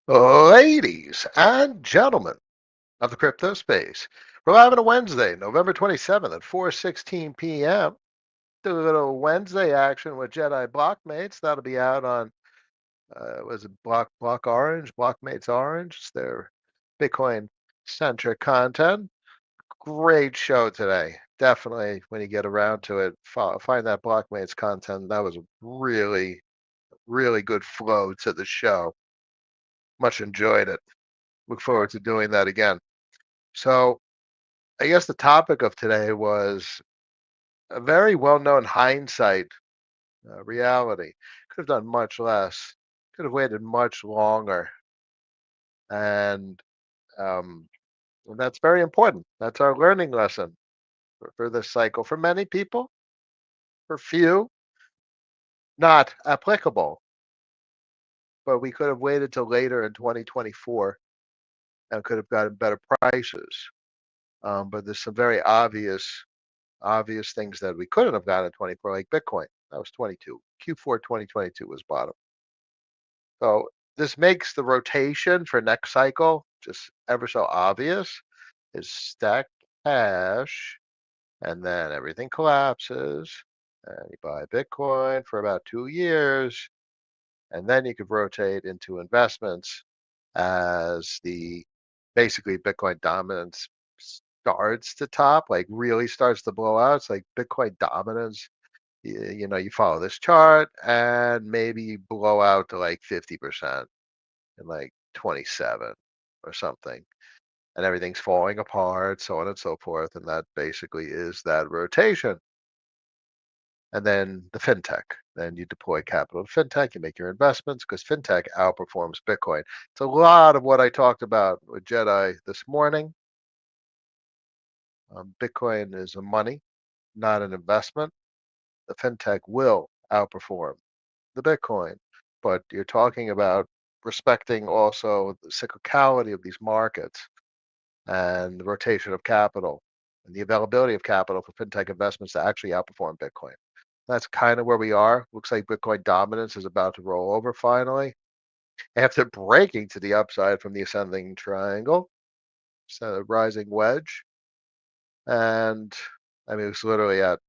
Ladies and gentlemen of the crypto space, we're live on a Wednesday, November 27th at 4:16 p.m. Do a little Wednesday action with Jedi Blockmates. That'll be out on was it Block Orange, Blockmates Orange? It's their Bitcoin centric content. Great show today. Definitely, when you get around to it, find that Blockmates content. That was a really good flow to the show. Much enjoyed it. Look forward to doing that again. So I guess the topic of today was a very well-known hindsight reality. Could have done much less. Could have waited much longer, and um, and that's very important. That's our learning lesson for this cycle. For many people, for few, not applicable. But we could have waited till later in 2024 and could have gotten better prices. But there's some very obvious things that we couldn't have gotten in 24, like Bitcoin. That was 22. Q4 2022 was bottom. So this makes the rotation for next cycle just ever so obvious. Is stack cash, and then everything collapses, and you buy Bitcoin for about 2 years, and then you could rotate into investments as the basically Bitcoin dominance starts to top, like really starts to blow out. It's like Bitcoin dominance. You follow this chart and maybe you blow out to like 50% in like 27 or something, and everything's falling apart, so on and so forth. And that basically is that rotation. And then the fintech. Then you deploy capital to fintech, you make your investments because fintech outperforms Bitcoin. It's a lot of what I talked about with Jedi this morning. Bitcoin is a money, not an investment. The fintech will outperform the Bitcoin, but you're talking about respecting also the cyclicality of these markets and the rotation of capital and the availability of capital for fintech investments to actually outperform Bitcoin. That's kind of where we are. Looks like Bitcoin dominance is about to roll over finally after breaking to the upside from the ascending triangle, so rising wedge. And I mean, it's literally at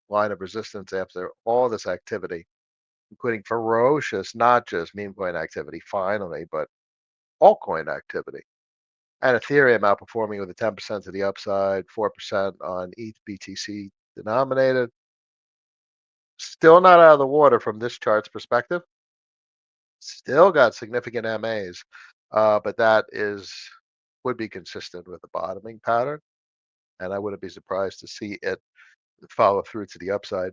line of resistance after all this activity, including ferocious, not just meme coin activity finally, but altcoin activity. And Ethereum outperforming with a 10% to the upside, 4% on ETH BTC denominated. Still not out of the water from this chart's perspective. Still got significant MAs, but that would be consistent with the bottoming pattern, and I wouldn't be surprised to see it follow through to the upside,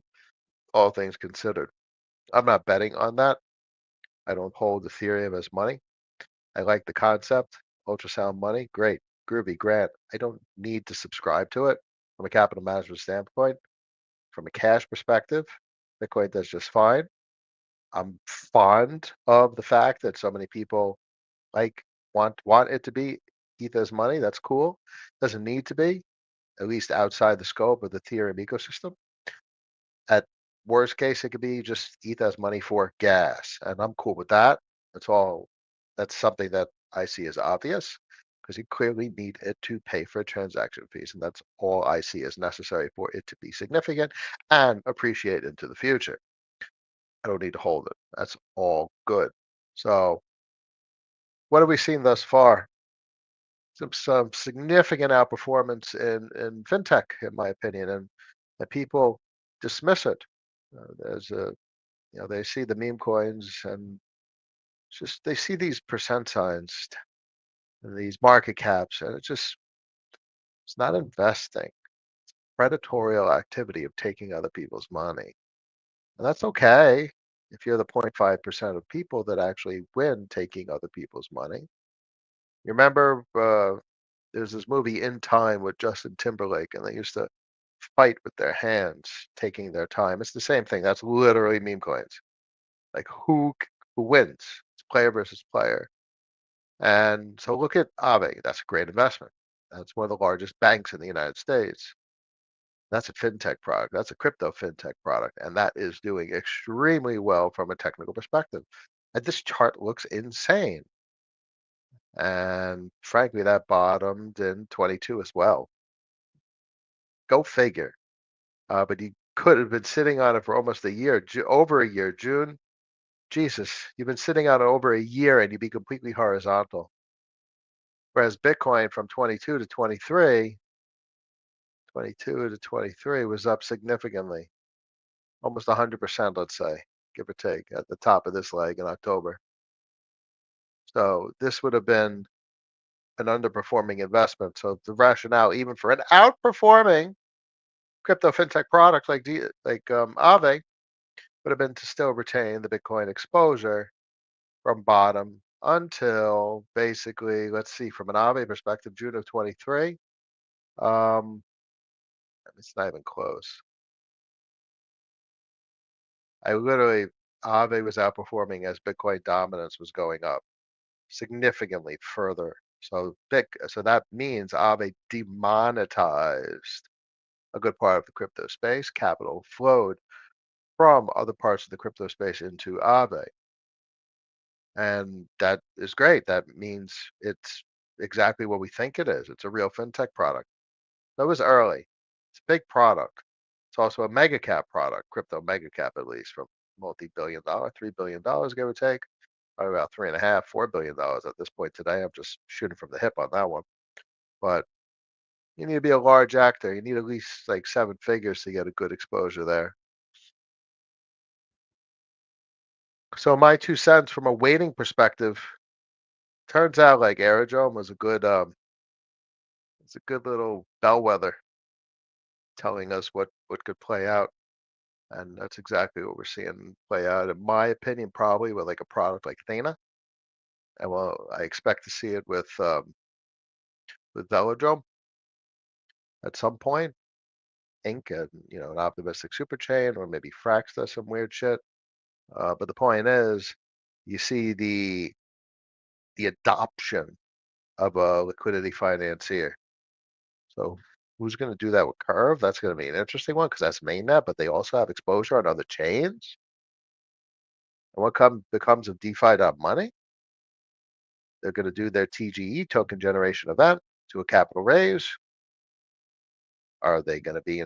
all things considered. I'm not betting on that. I don't hold Ethereum as money. I like the concept. Ultrasound money, great, groovy, grant. I don't need to subscribe to it from a capital management standpoint. From a cash perspective, Bitcoin does just fine. I'm fond of the fact that so many people like want it to be ETH's money. That's cool. Doesn't need to be, at least outside the scope of the Ethereum ecosystem. At worst case, it could be just ETH's money for gas, and I'm cool with that. That's all. That's something that I see as obvious because you clearly need it to pay for transaction fees, and that's all I see as necessary for it to be significant and appreciate into the future. I don't need to hold it. That's all good. So, what have we seen thus far? Some significant outperformance in fintech, in my opinion, and people dismiss it. There's a they see the meme coins and just they see these percent signs and these market caps, and it's not investing. Predatorial activity of taking other people's money, and that's okay if you're the 0.5% of people that actually win taking other people's money. You remember there's this movie In Time with Justin Timberlake, and they used to fight with their hands, taking their time. It's the same thing. That's literally meme coins. Like who wins? It's player versus player. And so look at Aave. That's a great investment. That's one of the largest banks in the United States. That's a fintech product. That's a crypto fintech product, and that is doing extremely well from a technical perspective. And this chart looks insane. And frankly, that bottomed in 22 as well. Go figure. But you could have been sitting on it for almost a year, over a year. June, Jesus, you've been sitting on it over a year and you'd be completely horizontal. Whereas Bitcoin from 22 to 23, 22 to 23 was up significantly, almost 100%, let's say, give or take, at the top of this leg in October. So this would have been an underperforming investment. So the rationale, even for an outperforming crypto fintech product like Aave, would have been to still retain the Bitcoin exposure from bottom until basically, let's see, from an Aave perspective, June of 23. Um, it's not even close. I literally, Aave was outperforming as Bitcoin dominance was going up significantly further. So that means Aave demonetized a good part of the crypto space. Capital flowed from other parts of the crypto space into Aave. And that is great. That means it's exactly what we think it is. It's a real fintech product. That was early. It's a big product. It's also a mega cap product, crypto mega cap at least, from multi-billion dollar, $3 billion, give or take. Probably about three and a half, $4 billion at this point today. I'm just shooting from the hip on that one. But you need to be a large actor. You need at least like seven figures to get a good exposure there. So my 2 cents from a weighting perspective, turns out like Aerodrome was it's a good little bellwether telling us what could play out. And that's exactly what we're seeing play out, in my opinion, probably with like a product like Thena. And well, I expect to see it with Velodrome at some point. Inc. and an optimistic super chain, or maybe Frax does some weird shit. But the point is, you see the adoption of a liquidity financier. So who's going to do that with Curve? That's going to be an interesting one because that's mainnet, but they also have exposure on other chains. And what becomes of DeFi.money? They're going to do their TGE token generation event to a capital raise. Are they going to be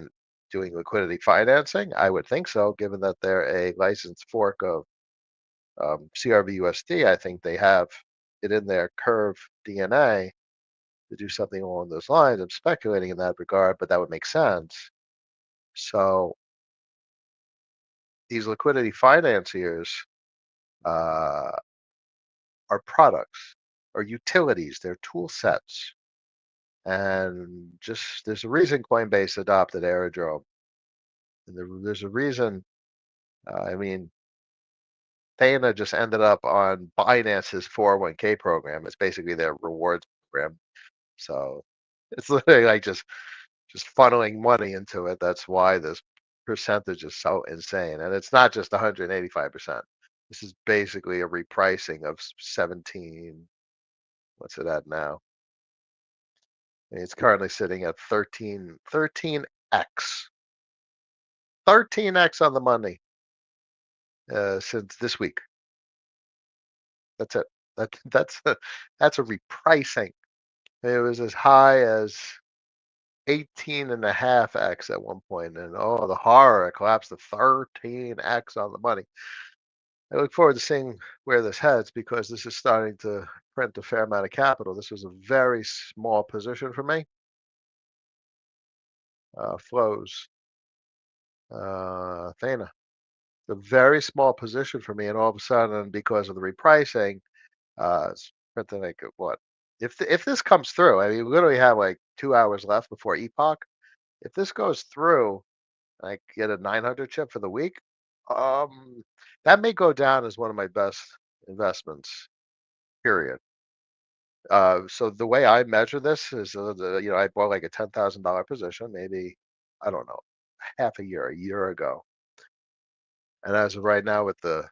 doing liquidity financing? I would think so, given that they're a licensed fork of CRVUSD. I think they have it in their Curve DNA to do something along those lines. I'm speculating in that regard, but that would make sense. So these liquidity financiers uh, are products or utilities. They're tool sets. And just there's a reason Coinbase adopted Aerodrome. And there's a reason. I mean, Thana just ended up on Binance's 401k program. It's basically their rewards program. So it's literally like just funneling money into it. That's why this percentage is so insane. And it's not just 185%. This is basically a repricing of 17. What's it at now? It's currently sitting at 13x. 13x on the money since this week. That's it. That's a repricing. It was as high as 18.5x at one point, and oh, the horror! It collapsed to 13x on the money. I look forward to seeing where this heads because this is starting to print a fair amount of capital. This was a very small position for me. Flows, Thana. A very small position for me, and all of a sudden, because of the repricing, it's printing like what? If this comes through, I mean, we literally have like 2 hours left before epoch. If this goes through, I get a 900 chip for the week. Um, that may go down as one of my best investments. Period. So the way I measure this is, I bought like a $10,000 position, maybe I don't know, half a year ago, and as of right now, with the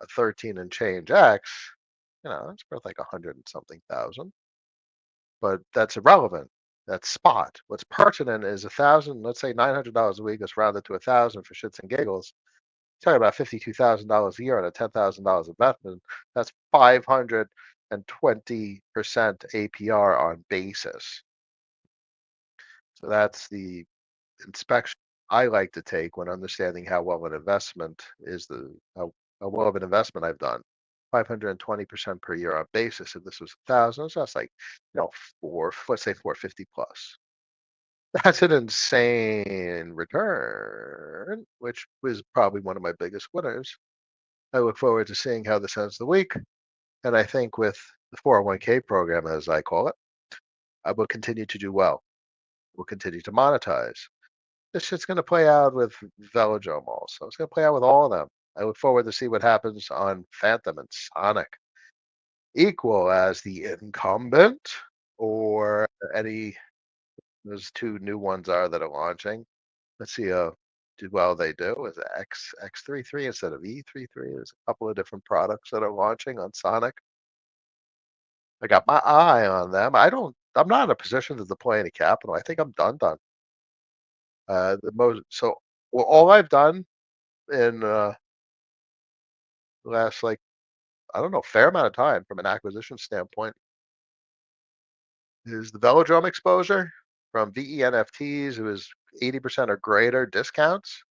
a 13 and change X, it's worth like 100 and something thousand. But that's irrelevant. That's spot. What's pertinent is 1,000, let's say $900 a week. Let's round it to 1,000 for shits and giggles. Talking about $52,000 a year on a $10,000 investment. That's 500. and 20% APR on basis. So that's the inspection I like to take when understanding how well an investment is how well of an investment I've done. 520% per year on basis. If this was 1,000, so that's like, let's say 450 plus. That's an insane return, which was probably one of my biggest winners. I look forward to seeing how this ends the week. And I think with the 401k program, as I call it, I will continue to do well. We'll continue to monetize. This shit's going to play out with Velodrome also. It's going to play out with all of them. I look forward to see what happens on Phantom and Sonic. Equal as the incumbent or any those two new ones are that are launching. Let's see how well they do. Is it X33 instead of E33? There's a couple of different products that are launching on Sonic. I got my eye on them. I'm not in a position to deploy any capital. I think I'm done. The most so well, all I've done in the last like I don't know fair amount of time from an acquisition standpoint is the Velodrome exposure from VENFTs. It was 80% or greater discounts.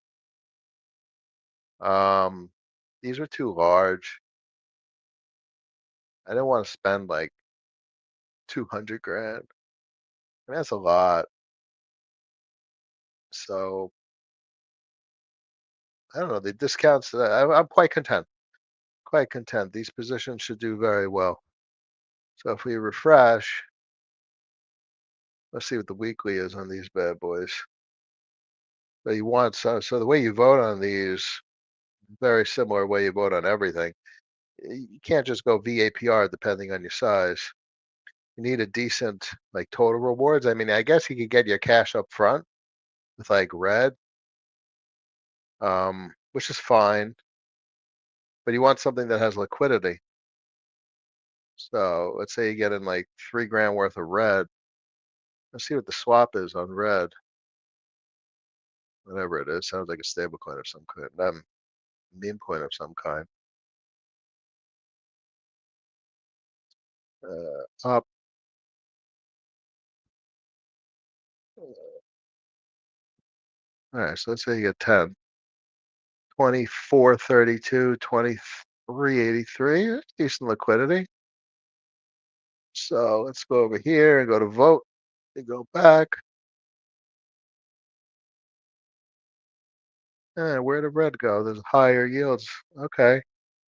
Um, these are too large. I didn't want to spend like 200 grand. I mean, that's a lot. So I don't know. The discounts, I'm quite content. Quite content. These positions should do very well. So if we refresh, let's see what the weekly is on these bad boys. But you want so the way you vote on these, very similar way you vote on everything. You can't just go VAPR depending on your size. You need a decent like total rewards. I mean, I guess you could get your cash up front with like red, which is fine, but you want something that has liquidity. So let's say you get in like 3 grand worth of red. Let's see what the swap is on red. Whatever it is, sounds like a stable coin of some kind. Meme coin of some kind. Up. All right, so let's say you get 10. 24.32, 23.83. That's decent liquidity. So let's go over here and go to vote and go back. And where did red go? There's higher yields. Okay.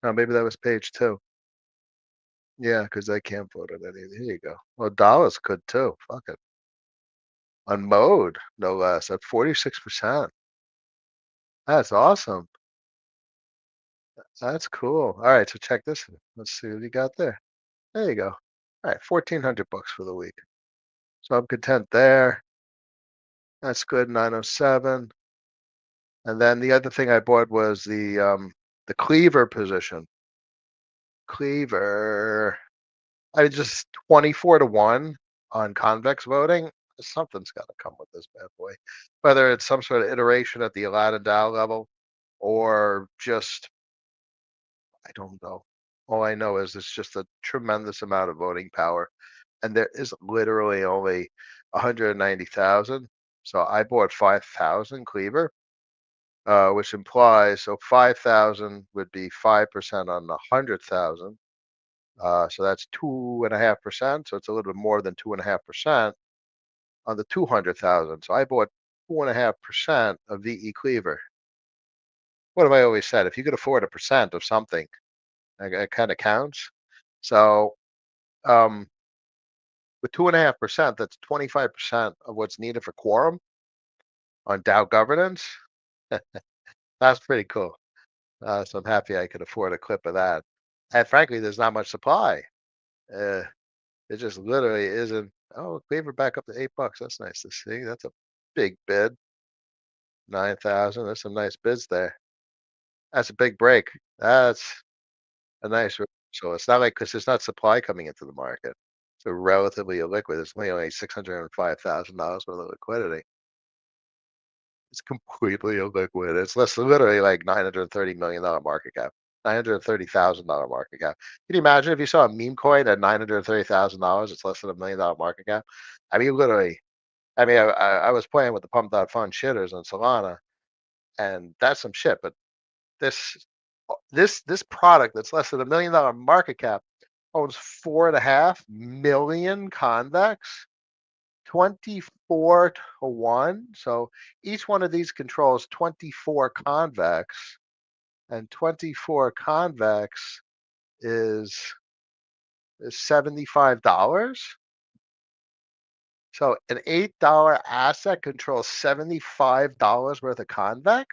Maybe that was page 2. Yeah, because I can't vote on any. Here you go. Well, dollars could too. Fuck it. On mode, no less, at 46%. That's awesome. That's cool. All right, so check this. Let's see what you got there. There you go. All right, 1,400 bucks for the week. So I'm content there. That's good. 907. And then the other thing I bought was the Cleaver position. Cleaver. I just 24-1 on convex voting. Something's got to come with this bad boy. Whether it's some sort of iteration at the Aladdin Dow level or just I don't know. All I know is it's just a tremendous amount of voting power. And there is literally only 190,000. So I bought 5,000 Cleaver, which implies so 5,000 would be 5% on the 100,000. So that's 2.5%. So it's a little bit more than 2.5% on the 200,000. So I bought 2.5% of VE Cleaver. What have I always said? If you could afford a percent of something, it kind of counts. So with 2.5%, that's 25% of what's needed for quorum on Dow governance. That's pretty cool. So I'm happy I could afford a clip of that. And frankly, there's not much supply. Uh, it just literally isn't. Oh, Cleaver back up to $8. That's nice to see. That's a big bid. 9,000. There's some nice bids there. That's a big break. That's a nice. So it's not like because there's not supply coming into the market. So relatively illiquid. It's only $605,000 worth of liquidity. It's completely illiquid. It's literally like $930 million market cap. $930,000 market cap. Can you imagine if you saw a meme coin at $930,000? It's less than $1 million market cap. I mean, literally. I mean, I was playing with the pump dot fund shitters on Solana, and that's some shit. But this this product that's less than $1 million market cap owns 4.5 million convex, 24 to 1. So each one of these controls 24 convex, and 24 convex is $75. So an $8 asset controls $75 worth of convex.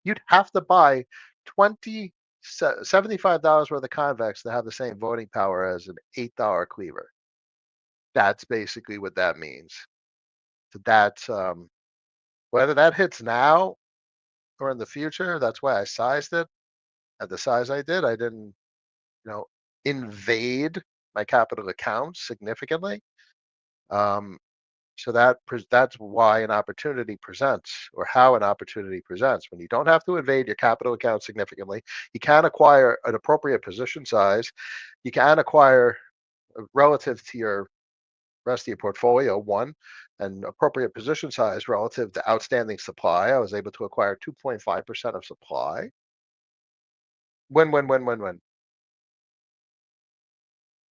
You'd have to buy 20 $75 worth of convex to have the same voting power as an $8 cleaver. That's basically what that means. So that's whether that hits now or in the future. That's why I sized it at the size I did. I didn't, you know, invade my capital accounts significantly. Um, so that's why an opportunity presents, or how an opportunity presents. When you don't have to invade your capital account significantly, you can acquire an appropriate position size. You can acquire relative to your rest of your portfolio, one, and appropriate position size relative to outstanding supply. I was able to acquire 2.5% of supply. Win, win, win, win, win.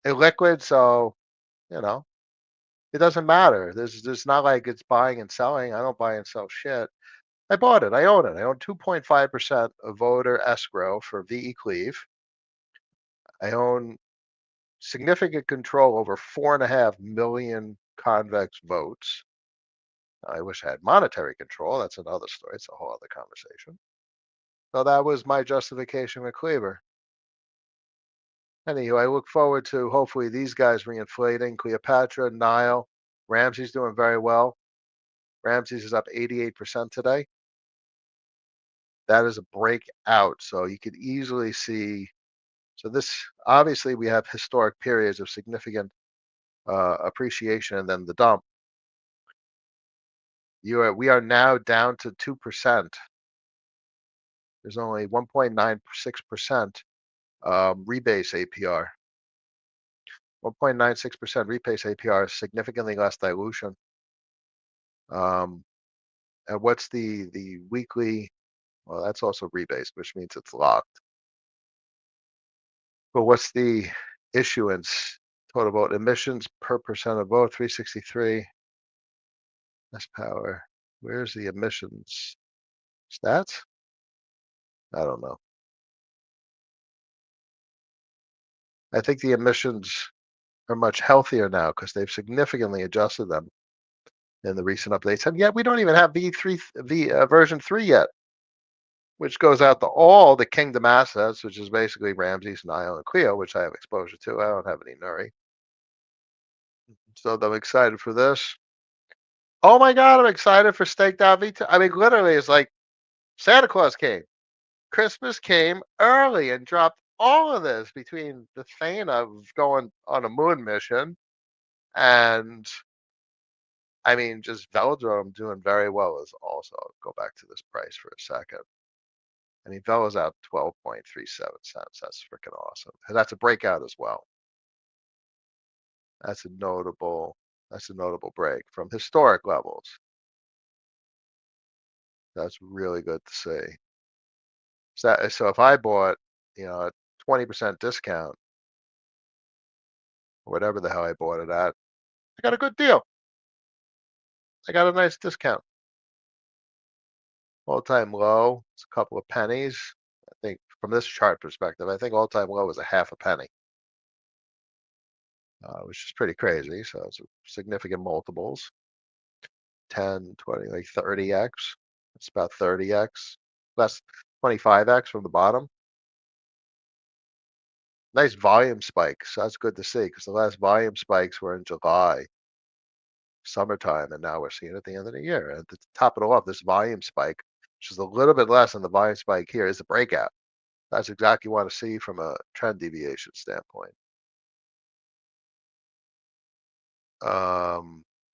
Illiquid, so you know, it doesn't matter. There's not like it's buying and selling. I don't buy and sell shit. I bought it. I own it. I own 2.5% of voter escrow for VE Cleave. I own significant control over 4.5 million convex votes. I wish I had monetary control. That's another story. It's a whole other conversation. So that was my justification with Cleaver. Anywho, I look forward to hopefully these guys reinflating. Cleopatra, Nile, Ramsey's doing very well. Ramsey's is up 88% today. That is a breakout. So you could easily see. So this obviously we have historic periods of significant appreciation and then the dump. We are now down to 2%. There's only 1.96% rebase APR. 1.96% rebase APR is significantly less dilution. Um, and what's the weekly? Well, that's also rebase, which means it's locked. But what's the issuance total vote emissions per percent of vote? 363. That's power. Where's the emissions stats? I don't know. I think the emissions are much healthier now because they've significantly adjusted them in the recent updates. And yet we don't even have V3, version 3 yet, which goes out to all the Kingdom assets, which is basically Ramses, Nile, and Clio, which I have exposure to. I don't have any Nuri. So I'm excited for this. Oh my God, I'm excited for Staked Out V2. I mean, literally, it's like Santa Claus came. Christmas came early and dropped all of this between the thing of going on a moon mission and I mean, just Velodrome doing very well is also, go back to this price for a second. I mean, Velo's out 12.37 cents. That's freaking awesome. And that's a breakout as well. That's a notable break from historic levels. That's really good to see. So if I bought, a 20% discount, or whatever the hell I bought it at, I got a good deal. I got a nice discount. All-time low, it's a couple of pennies. I think from this chart perspective, I think all-time low is a half a penny, which is pretty crazy. So it's significant multiples, 10, 20, like 30x. It's about 30x, less 25x from the bottom. Nice volume spike. So that's good to see because the last volume spikes were in July, summertime, and now we're seeing it at the end of the year. And to top it all off, this volume spike, which is a little bit less than the volume spike here, is a breakout. That's exactly what you want to see from a trend deviation standpoint.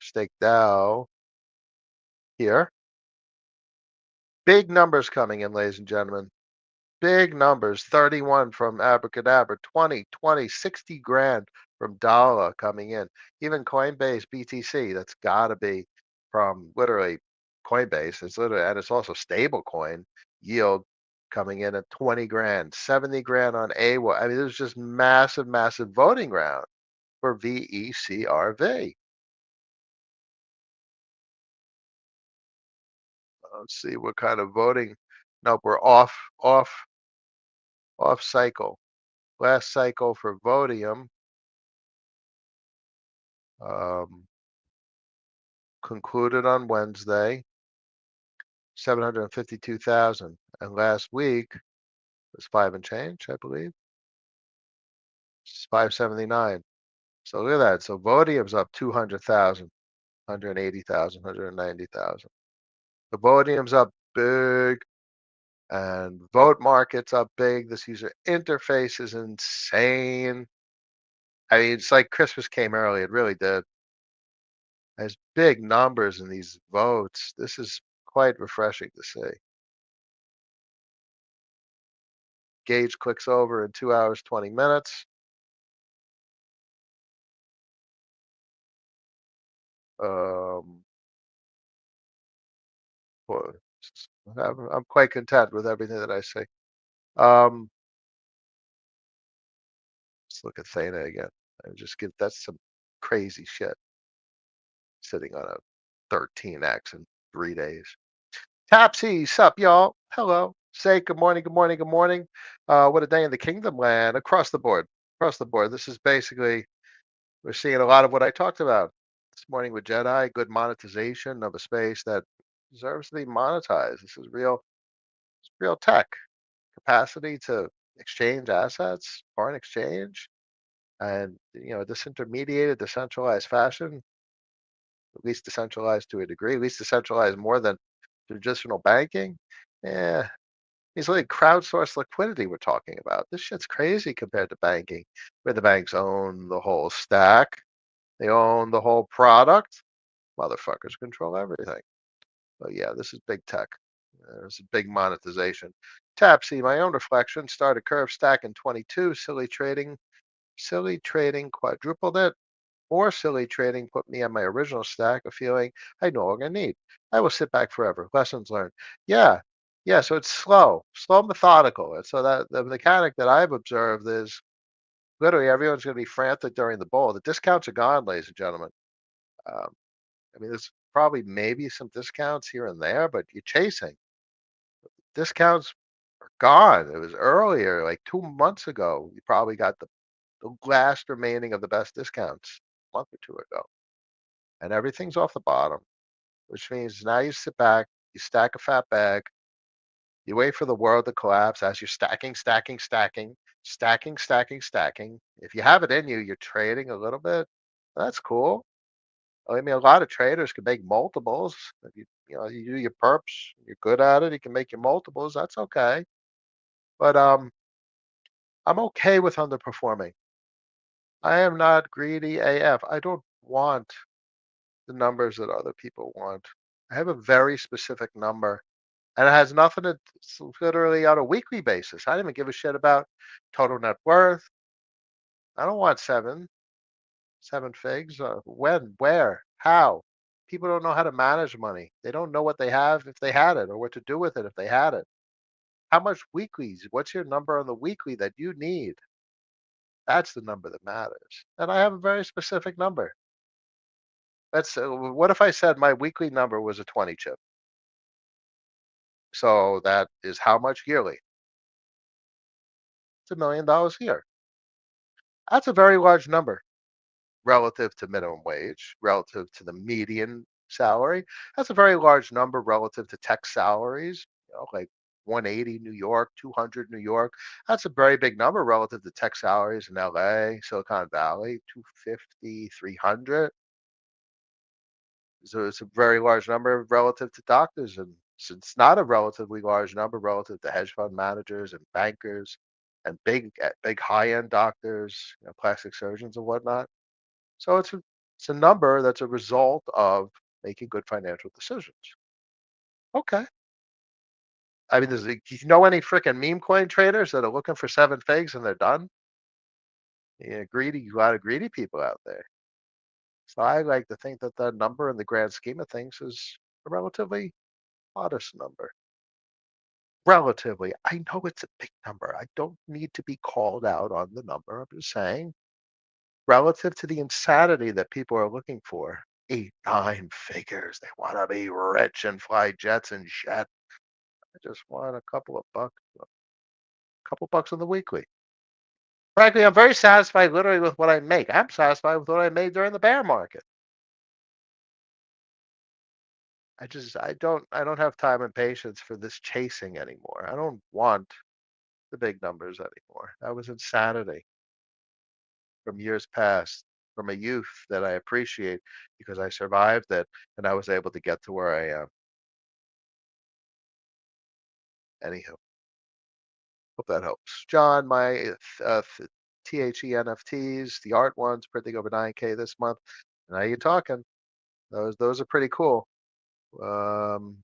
Stake Dow here. Big numbers coming in, ladies and gentlemen. big numbers, 31 from Abracadabra, 20, 20, 60 grand from Dollar coming in. Even Coinbase BTC, that's got to be from literally Coinbase. It's literally, and it's also Stablecoin yield coming in at 20 grand, 70 grand on AWA. I mean, there's just massive, massive voting round for VECRV. Let's see what kind of voting. Nope, we're off cycle. Last cycle for Vodium um, concluded on Wednesday, 752,000. And last week was five and change, I believe. It's 579. So look at that. So Vodium's up 200,000, 180,000, 190,000. The Vodium's up big and vote market's up big. This user interface is insane. I mean, it's like Christmas came early. It really did. There's big numbers in these votes. This is quite refreshing to see. Gauge clicks over in 2 hours, 20 minutes. Um, boy, I'm quite content with everything that I see. Um, let's look at Theta again. I just get that's some crazy shit sitting on a 13x in 3 days. Topsy, sup, y'all? Hello. Say good morning, good morning, good morning. What a day in the kingdom land across the board. Across the board. This is basically we're seeing a lot of what I talked about this morning with Jedi, good monetization of a space that deserves to be monetized. This is real tech capacity to exchange assets, foreign exchange, and disintermediated, decentralized fashion, at least decentralized to a degree, at least decentralized more than traditional banking. Yeah, it's like crowdsourced liquidity we're talking about. This shit's crazy compared to banking, where the banks own the whole stack, they own the whole product. Motherfuckers control everything. But yeah, this is big tech. This is big monetization. Tapsy, my own reflection, started curve stack in 22. Silly trading quadrupled it. More silly trading put me on my original stack, a feeling I no longer need. I will sit back forever. Lessons learned. Yeah, yeah. So it's slow, methodical. And so that the mechanic that I've observed is literally everyone's going to be frantic during the bull. The discounts are gone, ladies and gentlemen. Um, I mean, there's probably maybe some discounts here and there, but you're chasing. Discounts are gone. It was earlier, like 2 months ago. You probably got the last remaining of the best discounts a month or two ago. And everything's off the bottom, which means now you sit back, you stack a fat bag, you wait for the world to collapse as you're stacking, stacking, stacking, stacking, stacking, stacking. If you have it in you, you're trading a little bit. That's cool. I mean, a lot of traders can make multiples. If you do your perps, you're good at it. You can make your multiples. That's okay. But I'm okay with underperforming. I am not greedy AF. I don't want the numbers that other people want. I have a very specific number, and it has nothing to. It's literally on a weekly basis. I don't even give a shit about total net worth. I don't want seven figs. When, where, how? People don't know how to manage money. They don't know what they have if they had it, or what to do with it if they had it. How much weeklies? What's your number on the weekly that you need? That's the number that matters. And I have a very specific number. What if I said my weekly number was a 20 chip? So that is how much yearly? It's $1 million a year. That's a very large number relative to minimum wage, relative to the median salary. That's a very large number relative to tech salaries, like 180 New York, 200 New York. That's a very big number relative to tech salaries in LA, Silicon Valley, 250, 300. So it's a very large number relative to doctors, and it's not a relatively large number relative to hedge fund managers and bankers and big high end doctors, plastic surgeons and whatnot. So it's a number that's a result of making good financial decisions. Okay, I mean, you know any freaking meme coin traders that are looking for seven figs and they're done? Yeah, greedy, a lot of greedy people out there. So I like to think that that number in the grand scheme of things is a relatively modest number. Relatively. I know it's a big number. I don't need to be called out on the number. I'm just saying, relative to the insanity that people are looking for, eight, nine figures. They want to be rich and fly jets and jet. I just want a couple bucks on the weekly. Frankly, I'm very satisfied literally with what I make. I'm satisfied with what I made during the bear market. I don't have time and patience for this chasing anymore. I don't want the big numbers anymore. That was insanity from years past, from a youth that I appreciate because I survived it and I was able to get to where I am. Anyhow, hope that helps. John, my THE NFTs, the art ones, printing over 9K this month. Now you're talking. Those are pretty cool. Um,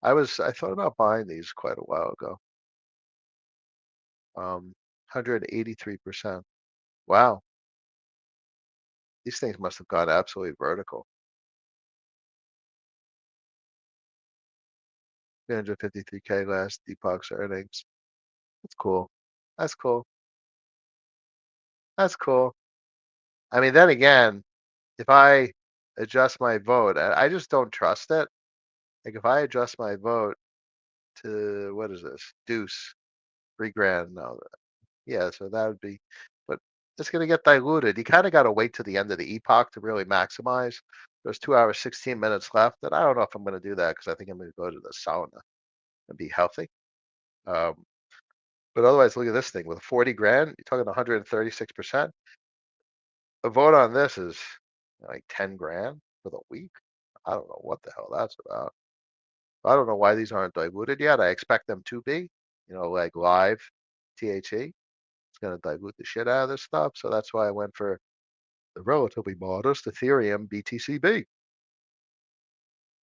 I thought about buying these quite a while ago. 183%. Wow, these things must have gone absolutely vertical. 353K last Deepak's earnings. That's cool. That's cool. That's cool. I mean, then again, if I adjust my vote, I just don't trust it. Like if I adjust my vote to what is this? Deuce, 3 grand. No, yeah, so that would be, but it's going to get diluted. You kind of got to wait to the end of the epoch to really maximize. There's 2 hours, 16 minutes left, and I don't know if I'm going to do that because I think I'm going to go to the sauna and be healthy. Um, but otherwise, look at this thing with 40 grand. You're talking 136%. A vote on this is like 10 grand for the week. I don't know what the hell that's about. I don't know why these aren't diluted yet. I expect them to be, like live THE. It's going to dilute the shit out of this stuff. So that's why I went for the relatively modest Ethereum BTCB.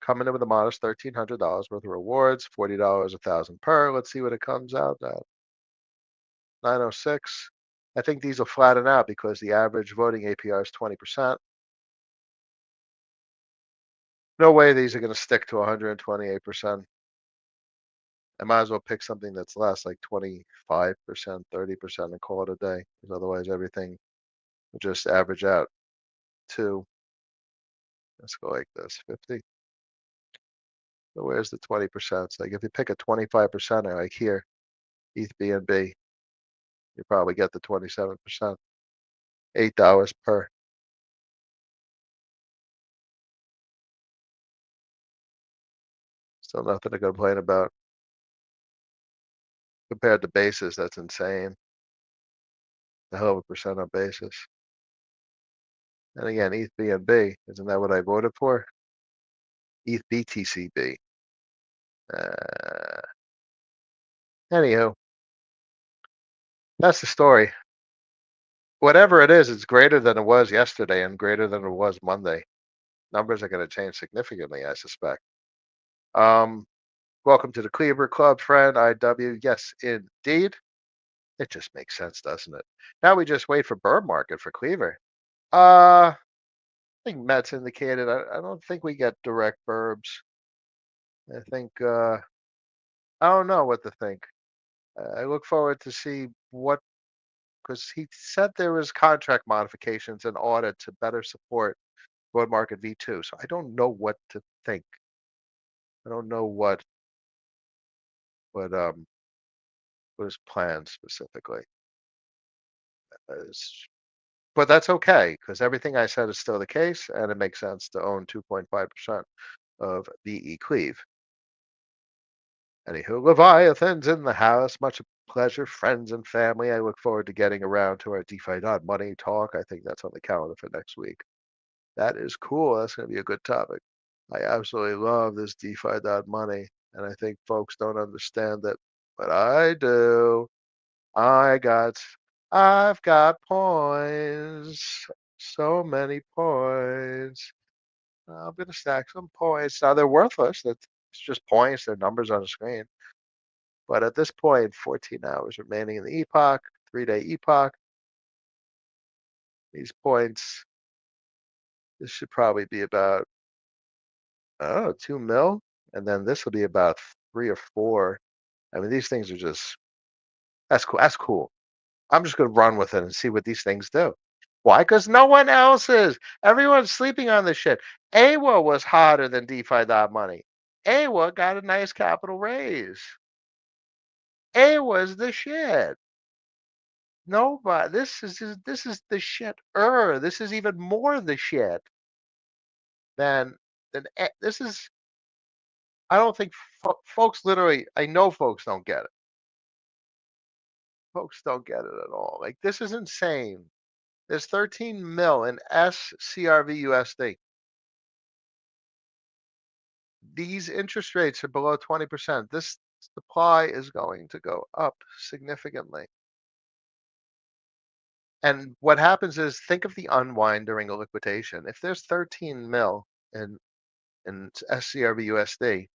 Coming in with a modest $1,300 worth of rewards, $40 a thousand per. Let's see what it comes out at. 906. I think these will flatten out because the average voting APR is 20%. No way these are going to stick to 128%. I might as well pick something that's less, like 25%, 30%, and call it a day. Because otherwise, everything will just average out to, let's go like this, 50. So where's the 20%? Like if you pick a 25% like here, ETH BNB, you probably get the 27%, $8 per. Still nothing to complain about. Compared to basis, that's insane. A hell of a percent on basis. And again, ETH BNB, isn't that what I voted for? ETH BTCB. Uh, Anywho, that's the story. Whatever it is, it's greater than it was yesterday and greater than it was Monday. Numbers are going to change significantly, I suspect. Um, Welcome to the Cleaver Club, friend. IW. Yes, indeed. It just makes sense, doesn't it? Now we just wait for bird market for Cleaver. I think Matt's indicated. I don't think we get direct burbs. I think I don't know what to think. I look forward to see what, because he said there was contract modifications and audit to better support broad market V2. So I don't know what to think. I don't know what what his plan specifically is. But that's okay because everything I said is still the case, and it makes sense to own 2.5% of VE Cleave. Anywho, Leviathan's in the house. Much pleasure, friends and family. I look forward to getting around to our DeFi money talk. I think that's on the calendar for next week. That is cool. That's going to be a good topic. I absolutely love this DeFi money, and I think folks don't understand it, but I do. I got, I've got points, so many points. I'm gonna stack some points. Now they're worthless. It's just points, they're numbers on a screen. But at this point, 14 hours remaining in the epoch, 3-day epoch. These points, this should probably be about, I don't know, 2 mil. And then this will be about 3 or 4. I mean, these things are just, that's cool. That's cool. I'm just going to run with it and see what these things do. Why? Because no one else is. Everyone's sleeping on this shit. AWA was hotter than DeFi money. AWA got a nice capital raise. AWA is the shit. Nobody. This is the shit. This is even more the shit than this is. I don't think folks literally. I know folks don't get it. Folks don't get it at all. Like this is insane. There's 13 mil in SCRV. These interest rates are below 20%. This supply is going to go up significantly. And what happens is, think of the unwind during a liquidation. If there's 13 mil in SCRV,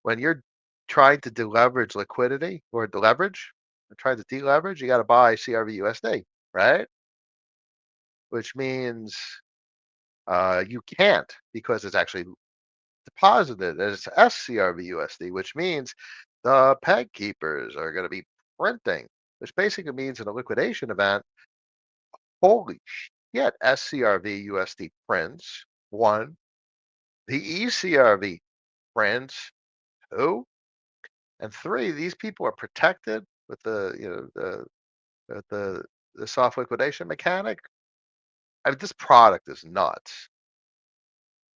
when you're trying to deleverage liquidity or deleverage, or trying to deleverage, you got to buy CRV, right? Which means you can't, because it's actually deposited as SCRV, which means the peg keepers are going to be printing, which basically means in a liquidation event, holy shit, SCRV prints one, the ECRV prints two, and three. These people are protected with the soft liquidation mechanic. I mean, this product is nuts.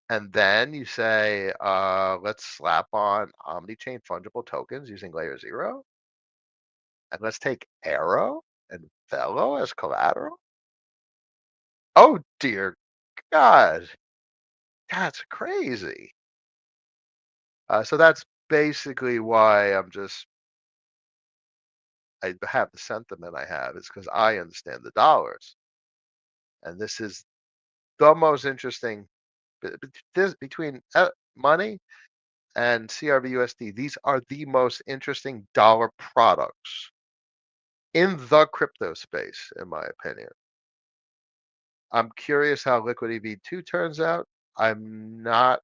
And then you say, let's slap on omni-chain fungible tokens using layer zero, and let's take Arrow and Velo as collateral. Oh dear God, that's crazy. So that's basically why I have the sentiment I have, is because I understand the dollars, and this is the most interesting. This between money and CRVUSD, these are the most interesting dollar products in the crypto space, in my opinion. I'm curious how Liquidity V2 turns out. I'm not,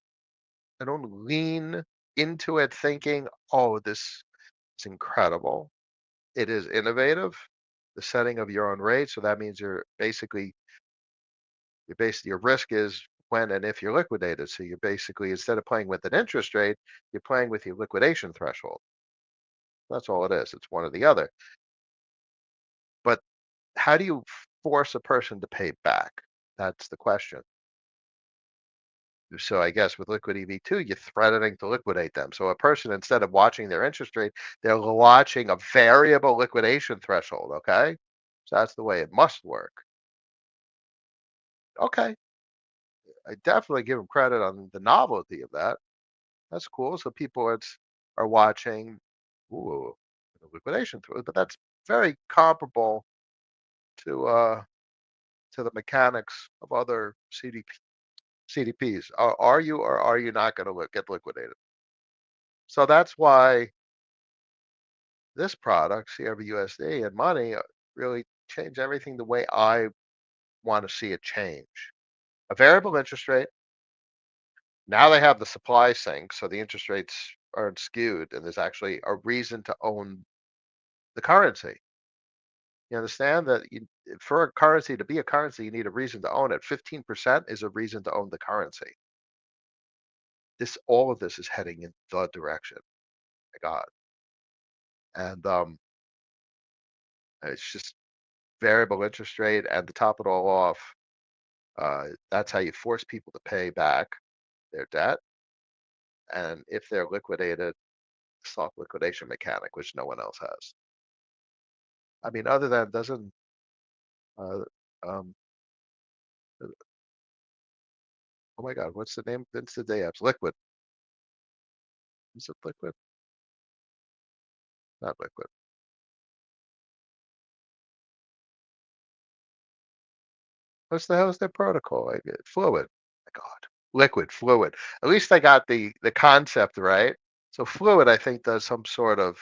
I don't lean into it thinking, oh, this is incredible. It is innovative. The setting of your own rate. So that means your risk is when and if you're liquidated. So you're basically, instead of playing with an interest rate, you're playing with your liquidation threshold. That's all it is. It's one or the other. But how do you force a person to pay back? That's the question. So I guess with Liquidity V2, you're threatening to liquidate them. So a person, instead of watching their interest rate, they're watching a variable liquidation threshold. Okay. So that's the way it must work. Okay. I definitely give them credit on the novelty of that. That's cool. So people are watching, ooh, the liquidation through, but that's very comparable to the mechanics of other CDPs. Are you or are you not going to get liquidated? So that's why this product, CRVUSD and money, really change everything the way I want to see it change. A variable interest rate. Now they have the supply sink, so the interest rates aren't skewed, and there's actually a reason to own the currency. You understand that for a currency to be a currency, you need a reason to own it. 15% is a reason to own the currency. All of this is heading in the direction. My God. And it's just variable interest rate, and to top it all off, that's how you force people to pay back their debt. And if they're liquidated, soft liquidation mechanic, which no one else has. I mean, other than doesn't uh, um, oh my God, what's the name? It's the day apps. Liquid. Is it liquid? Not liquid. What's the hell is their protocol? Fluid. My God. Liquid, fluid. At least I got the concept right. So fluid, I think, does some sort of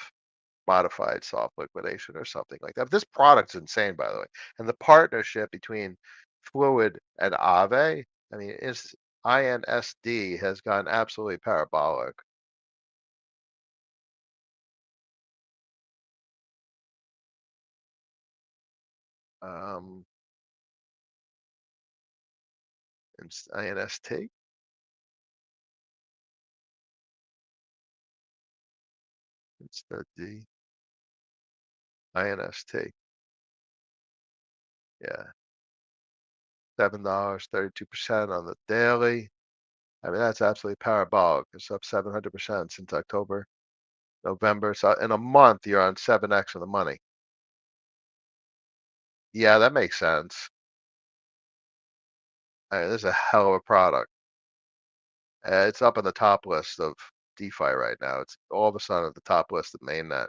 modified soft liquidation or something like that. This product's insane, by the way, and the partnership between Fluid and Aave, I mean, is INSD has gone absolutely parabolic. Um, INST, it's the D, INST, yeah, $7, 32% on the daily. I mean, that's absolutely parabolic. It's up 700% since October, November. So in a month, you're on 7x of the money. Yeah, that makes sense. I mean, this is a hell of a product. It's up on the top list of DeFi right now. It's all of a sudden at the top list of mainnet.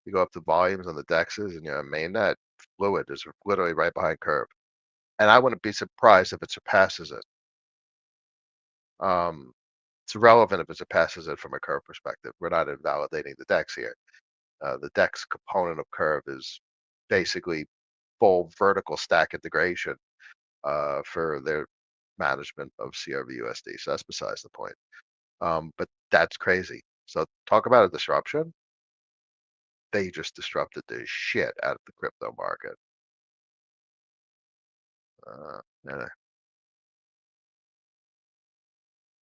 You go up to volumes on the dexes and you're on mainnet. Fluid is literally right behind Curve, and I wouldn't be surprised if it surpasses it. Um, it's irrelevant if it surpasses it from a Curve perspective. We're not invalidating the dex here. The dex component of Curve is basically full vertical stack integration for their management of CRV-USD. So that's besides the point. But that's crazy. So talk about a disruption. They just disrupted the shit out of the crypto market. Yeah,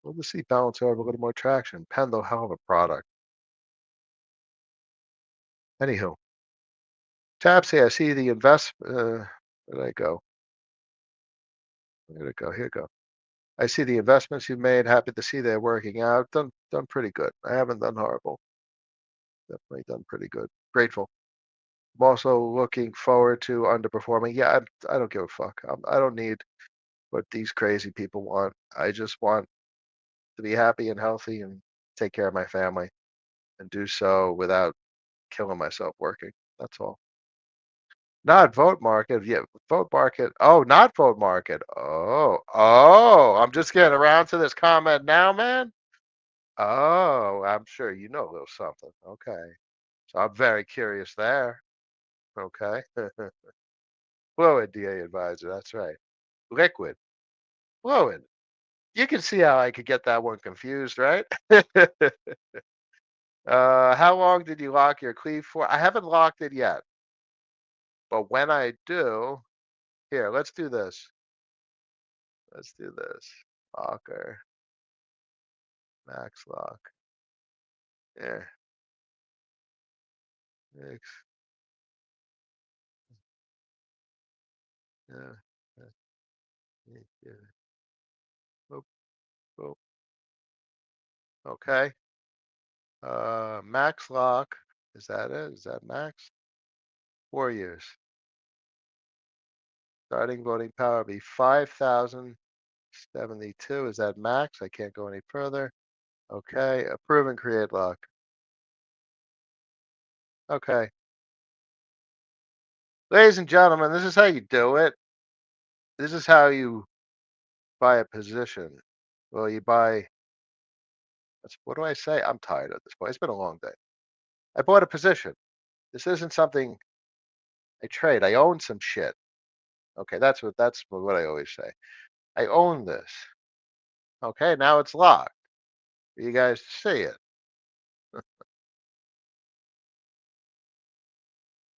we'll just see balance have a little more traction. Pendle, hell of a product. Anywho, Tapsy, I see the invest. Where did I go? Where did it go? Here it go. I see the investments you've made. Happy to see they're working out. Done pretty good. I haven't done horrible. Definitely done pretty good. Grateful. I'm also looking forward to underperforming. Yeah, I don't give a fuck. I don't need what these crazy people want. I just want to be happy and healthy and take care of my family and do so without killing myself working. That's all. Not vote market. Yeah, vote market. Oh, not vote market. Oh, I'm just getting around to this comment now, man. Oh, I'm sure you know a little something. Okay. So I'm very curious there. Okay. Fluid DA advisor. That's right. Liquid. Fluid. You can see how I could get that one confused, right? How long did you lock your cleave for? I haven't locked it yet, but when I do, here, let's do this. Let's do this. Locker, max lock. Yeah, X, yeah, yeah, yeah, yeah. Boop, boop. Okay. Max lock. Is that it? Is that max? 4 years. Starting voting power be 5,072. Is that max? I can't go any further. Okay. Approve and create lock. Okay. Ladies and gentlemen, this is how you do it. This is how you buy a position. Well, you buy, what do I say? I'm tired at this point. It's been a long day. I bought a position. This isn't something I trade. I own some shit. Okay, that's what I always say. I own this. Okay, now it's locked for you guys to see it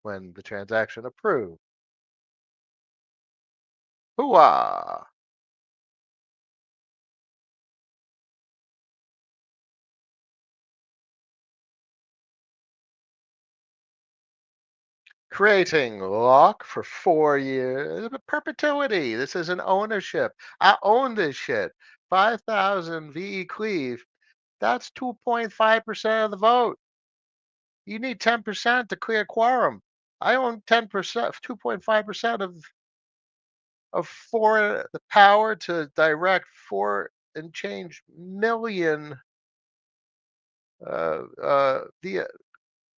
when the transaction approved. Hooah! Creating lock for 4 years, perpetuity. This is an ownership. I own this shit. 5,000 VE cleave. That's 2.5% of the vote. You need 10% to clear quorum. I own 10%, 2.5% of four, the power to direct 4 and change million via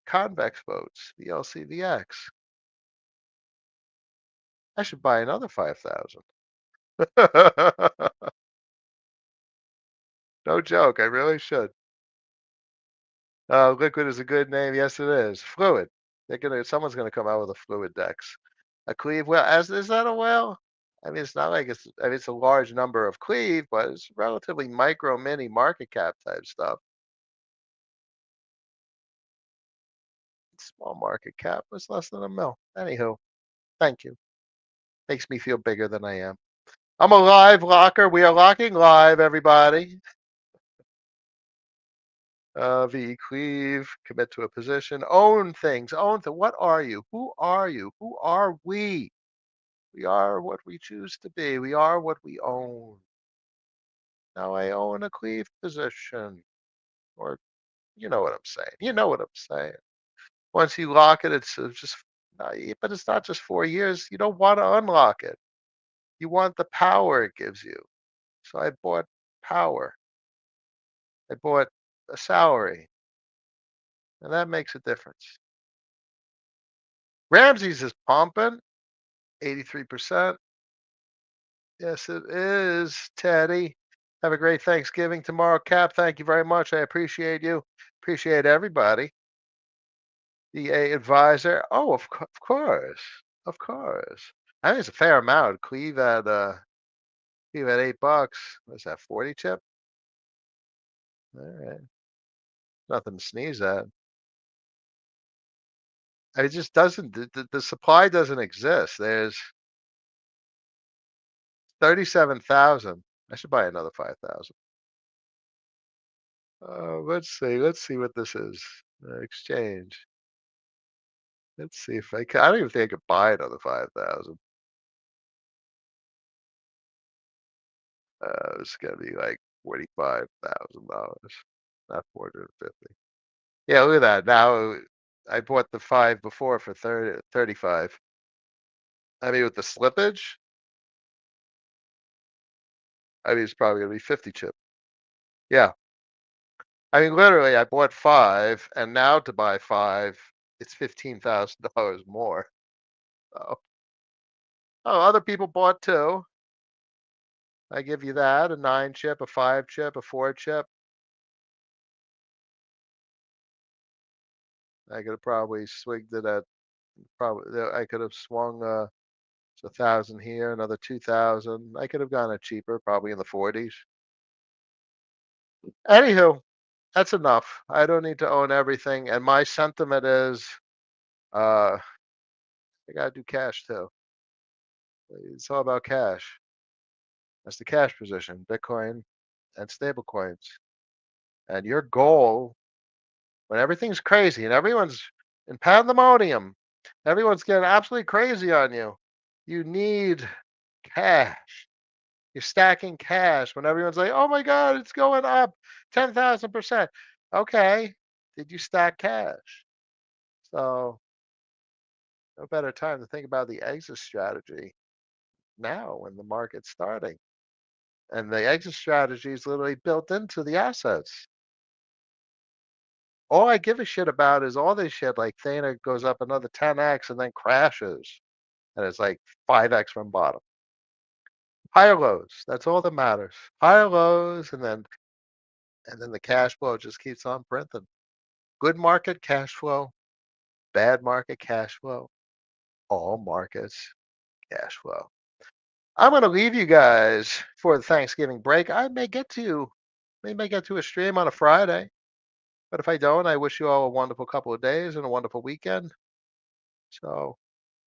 convex votes, VLCVX. I should buy another 5,000. No joke. I really should. Liquid is a good name. Yes, it is. Fluid. Someone's gonna come out with a fluid dex. A cleave whale. As is that a whale? I mean, it's not like it's. I mean, it's a large number of cleave, but it's relatively micro, mini market cap type stuff. Small market cap. It's less than a mil. Anywho, thank you. Makes me feel bigger than I am. I'm a live locker. We are locking live, everybody. VE cleave, commit to a position, own things, what are you? Who are you? Who are we? We are what we choose to be. We are what we own. Now I own a cleave position, or you know what I'm saying. You know what I'm saying. Once you lock it, it's just, but it's not just 4 years. You don't want to unlock it. You want the power it gives you. So I bought power. I bought a salary, and that makes a difference. Ramsey's is pumping, 83%. Yes, it is, Teddy. Have a great Thanksgiving tomorrow, Cap. Thank you very much. I appreciate you. Appreciate everybody. DA advisor. Oh, of course. Of course. I think it's a fair amount. Cleve at $8. What's that, 40 chip? All right. Nothing to sneeze at. And it just doesn't, the supply doesn't exist. There's 37,000. I should buy another 5,000. Let's see. Let's see what this is. Exchange. Let's see if I can. I don't even think I could buy another 5,000. It's gonna be like $45,000, not 450. Yeah, look at that. Now I bought the five before for 35. I mean, with the slippage, I mean, it's probably gonna be 50 chip. Yeah. I mean, literally, I bought five, and now to buy five, it's $15,000 more. Oh, oh, other people bought two. I give you that, a 9 chip, a 5 chip, a 4 chip. I could have probably swigged it at probably I could have swung it's 1,000 here, another 2,000. I could have gone it cheaper, probably in the 40s. Anywho, that's enough. I don't need to own everything. And my sentiment is I gotta do cash too. It's all about cash. That's the cash position, Bitcoin and stable coins. And your goal when everything's crazy and everyone's in pandemonium, everyone's getting absolutely crazy on you. You need cash. You're stacking cash when everyone's like, "Oh my God, it's going up 10,000%." Okay, did you stack cash? So no better time to think about the exit strategy now when the market's starting. And the exit strategy is literally built into the assets. All I give a shit about is all this shit like Theta goes up another 10x and then crashes. And it's like 5x from bottom. Higher lows. That's all that matters. Higher lows and then the cash flow just keeps on printing. Good market cash flow, bad market cash flow, all markets cash flow. I'm going to leave you guys for the Thanksgiving break. May get to a stream on a Friday, but if I don't, I wish you all a wonderful couple of days and a wonderful weekend. So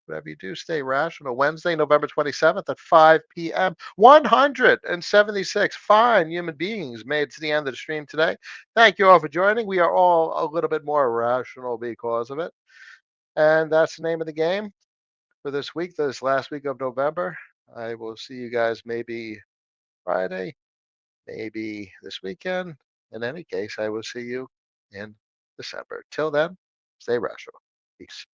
whatever you do, stay rational. Wednesday, November 27th at 5 p.m. 176 fine human beings made it to the end of the stream today. Thank you all for joining. We are all a little bit more rational because of it. And that's the name of the game for this week, this last week of November. I will see you guys maybe Friday, maybe this weekend. In any case, I will see you in December. Till then, stay rational. Peace.